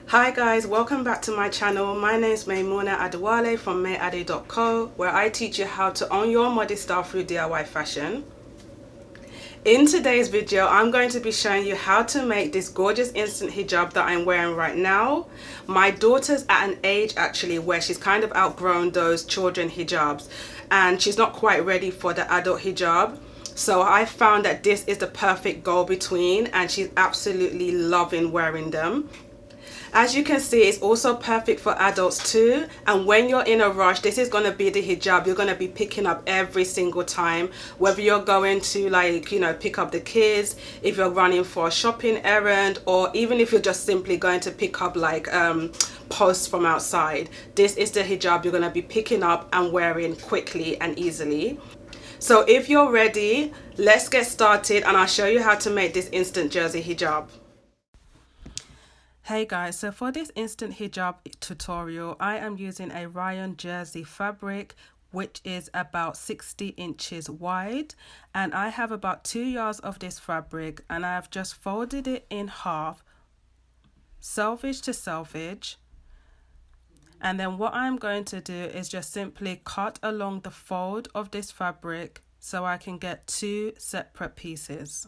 Hi guys, welcome back to my channel. My name is Maimuna Adewale from mayade.co, where I teach you how to own your modest style through DIY fashion. In today's video, I'm going to be showing you how to make this gorgeous instant hijab that I'm wearing right now. My daughter's at an age actually where she's kind of outgrown those children hijabs and she's not quite ready for the adult hijab. So I found that this is the perfect go-between and she's absolutely loving wearing them. As you can see, it's also perfect for adults too. And when you're in a rush, this is going to be the hijab you're going to be picking up every single time. Whether you're going to pick up the kids, if you're running for a shopping errand, or even if you're just simply going to pick up posts from outside. This is the hijab you're going to be picking up and wearing quickly and easily. So if you're ready, let's get started and I'll show you how to make this instant jersey hijab. Hey guys, so for this instant hijab tutorial, I am using a rayon jersey fabric which is about 60 inches wide, and I have about 2 yards of this fabric and I have just folded it in half, selvage to selvage. And then what I'm going to do is just simply cut along the fold of this fabric so I can get 2 separate pieces.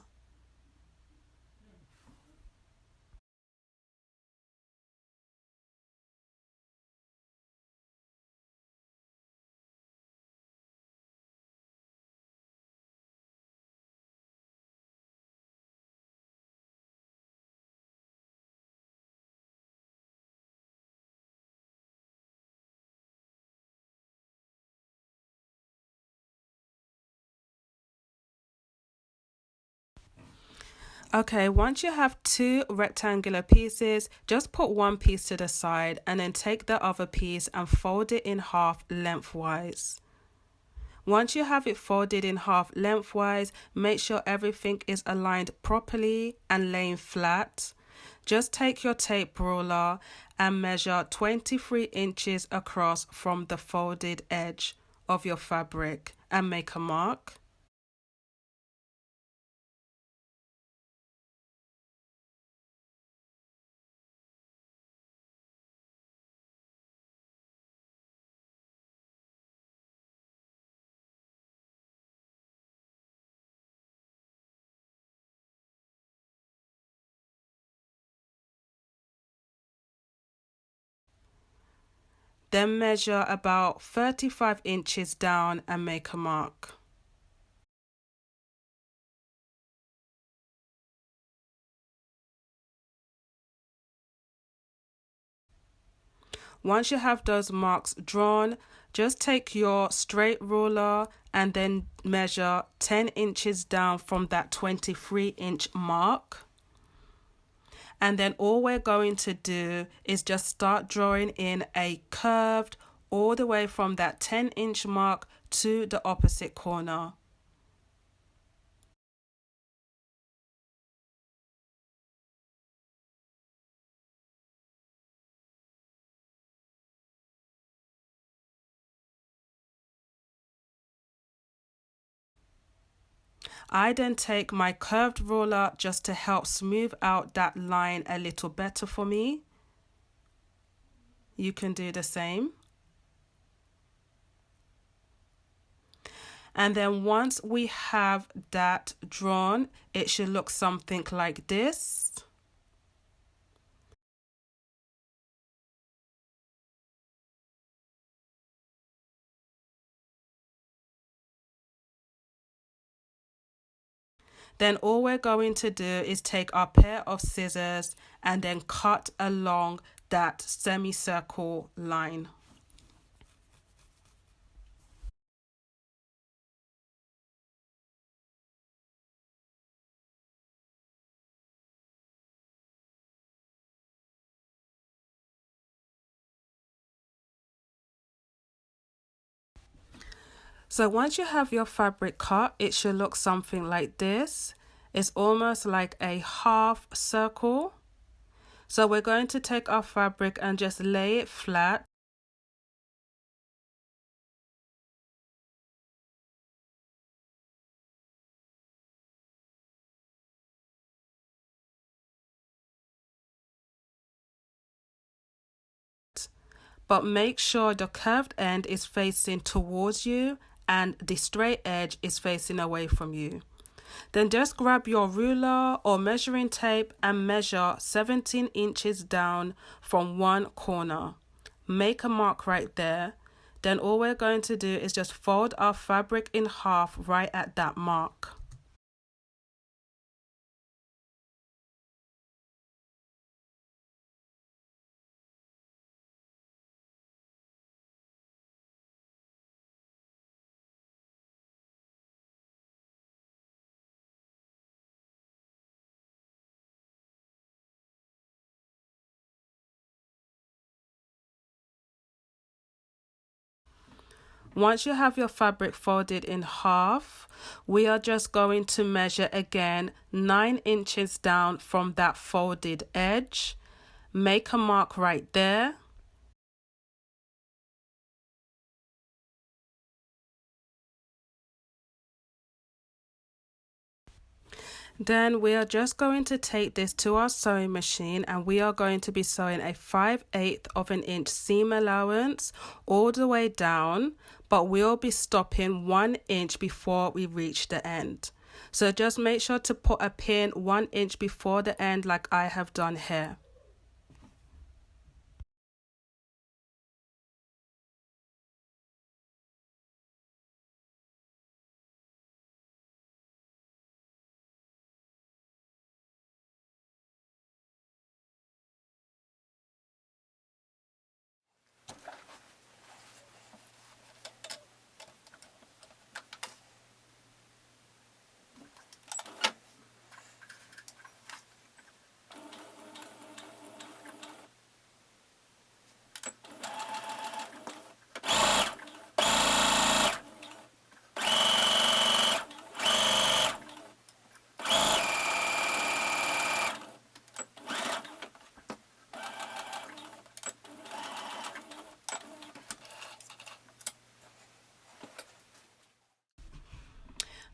Okay, once you have 2 rectangular pieces, just put one piece to the side and then take the other piece and fold it in half lengthwise. Once you have it folded in half lengthwise, make sure everything is aligned properly and laying flat. Just take your tape ruler and measure 23 inches across from the folded edge of your fabric and make a mark. Then measure about 35 inches down and make a mark. Once you have those marks drawn, just take your straight ruler and then measure 10 inches down from that 23-inch mark. And then all we're going to do is just start drawing in a curved all the way from that 10-inch mark to the opposite corner. I then take my curved ruler just to help smooth out that line a little better for me. You can do the same. And then once we have that drawn, it should look something like this. Then all we're going to do is take our pair of scissors and then cut along that semicircle line. So once you have your fabric cut, it should look something like this. It's almost like a half circle. So we're going to take our fabric and just lay it flat. but make sure the curved end is facing towards you and the straight edge is facing away from you. Then just grab your ruler or measuring tape and measure 17 inches down from one corner. Make a mark right there. Then all we're going to do is just fold our fabric in half right at that mark. Once you have your fabric folded in half, we are just going to measure again 9 inches down from that folded edge. Make a mark right there. Then we are just going to take this to our sewing machine and we are going to be sewing a 5/8 of an inch seam allowance all the way down, but we'll be stopping 1 inch before we reach the end. So just make sure to put a pin 1 inch before the end like I have done here.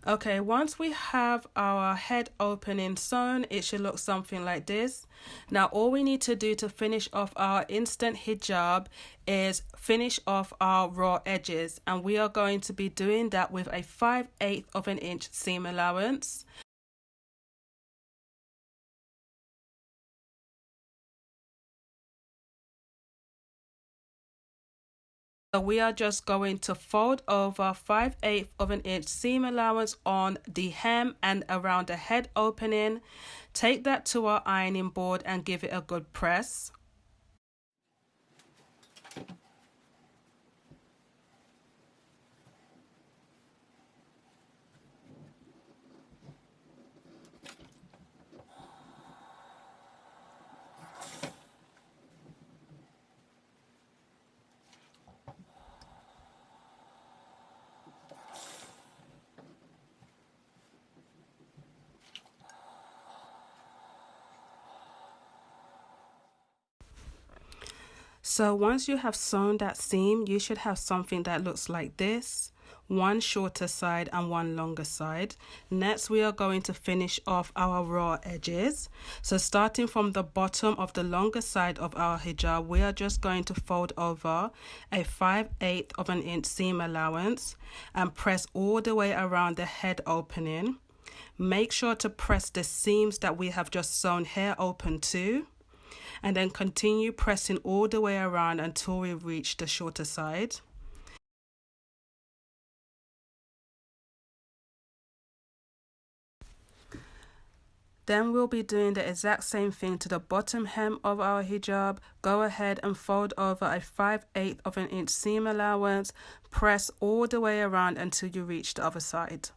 Okay, once we have our head opening sewn, it should look something like this. Now all we need to do to finish off our instant hijab is finish off our raw edges, and we are going to be doing that with a 5/8 of an inch seam allowance. So we are just going to fold over 5/8 of an inch seam allowance on the hem and around the head opening. Take that to our ironing board and give it a good press. So once you have sewn that seam, you should have something that looks like this. One shorter side and one longer side. Next, we are going to finish off our raw edges. So starting from the bottom of the longer side of our hijab, we are just going to fold over a 5/8 of an inch seam allowance and press all the way around the head opening. Make sure to press the seams that we have just sewn here open too, and then continue pressing all the way around until we reach the shorter side. Then we'll be doing the exact same thing to the bottom hem of our hijab. Go ahead and fold over a 5/8 of an inch seam allowance. Press all the way around until you reach the other side.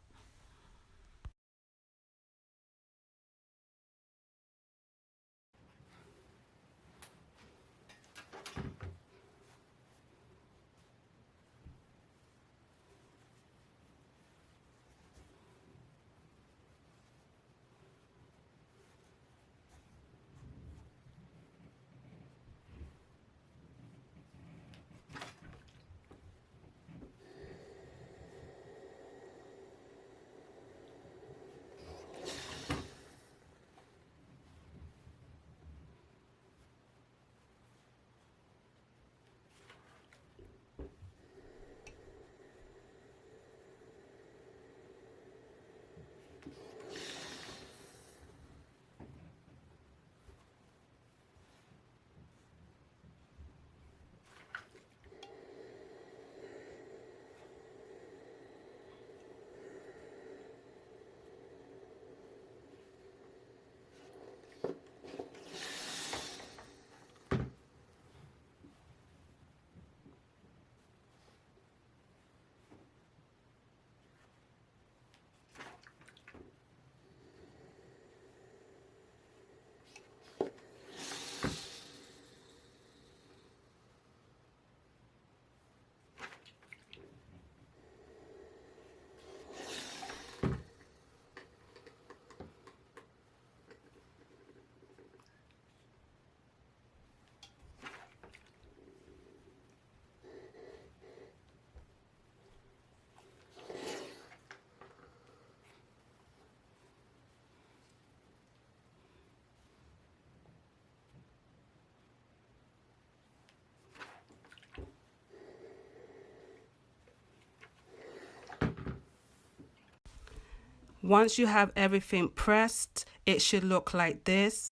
Once you have everything pressed, it should look like this.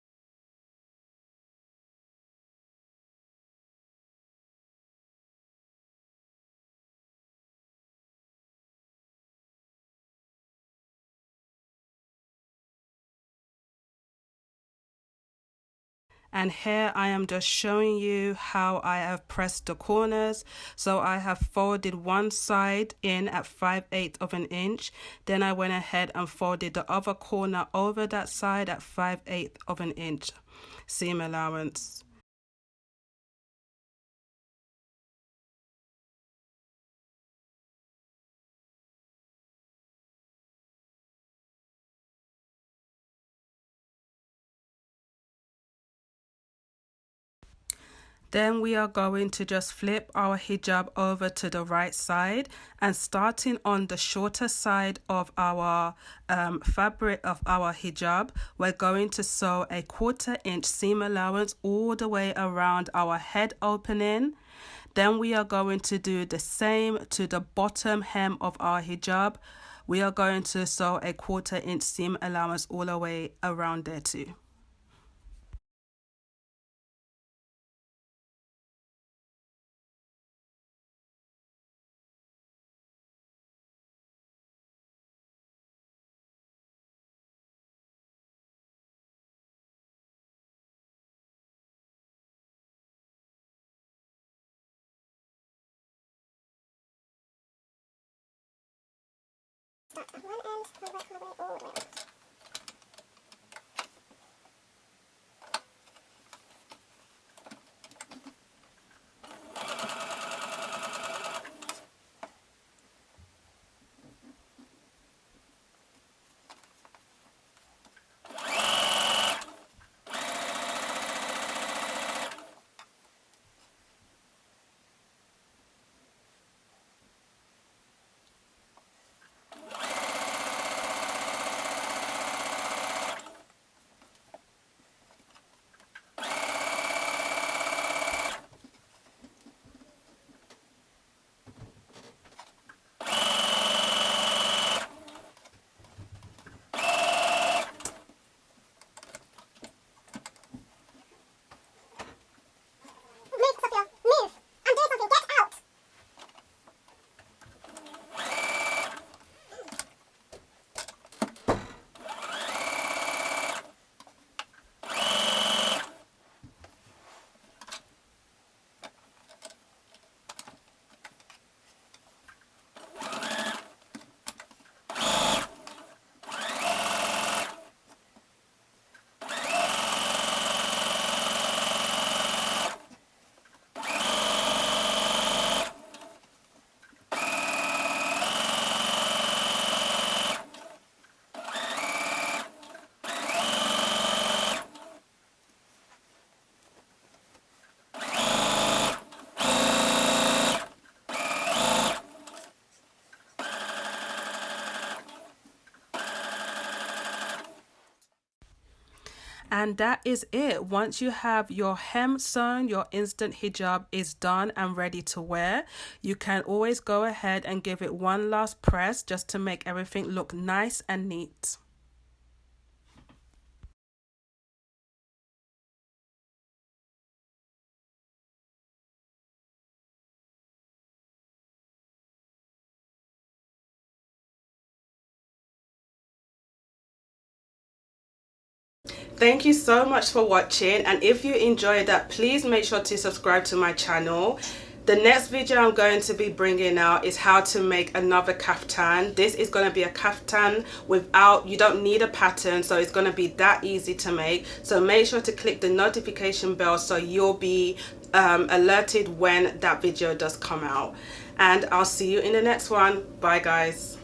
And here I am just showing you how I have pressed the corners. So I have folded one side in at 5/8 of an inch. Then I went ahead and folded the other corner over that side at 5/8 of an inch seam allowance. Then we are going to just flip our hijab over to the right side, and starting on the shorter side of our fabric of our hijab, we're going to sew a 1/4 inch seam allowance all the way around our head opening. Then we are going to do the same to the bottom hem of our hijab. We are going to sew a 1/4 inch seam allowance all the way around there too. Start at one end, come back all the way around. And that is it. Once you have your hem sewn, your instant hijab is done and ready to wear. You can always go ahead and give it one last press just to make everything look nice and neat. Thank you so much for watching, and if you enjoyed that, please make sure to subscribe to my channel. The next video I'm going to be bringing out is how to make another kaftan. This is going to be a kaftan without, you don't need a pattern, so it's going to be that easy to make. So make sure to click the notification bell so you'll be alerted when that video does come out. And I'll see you in the next one. Bye guys.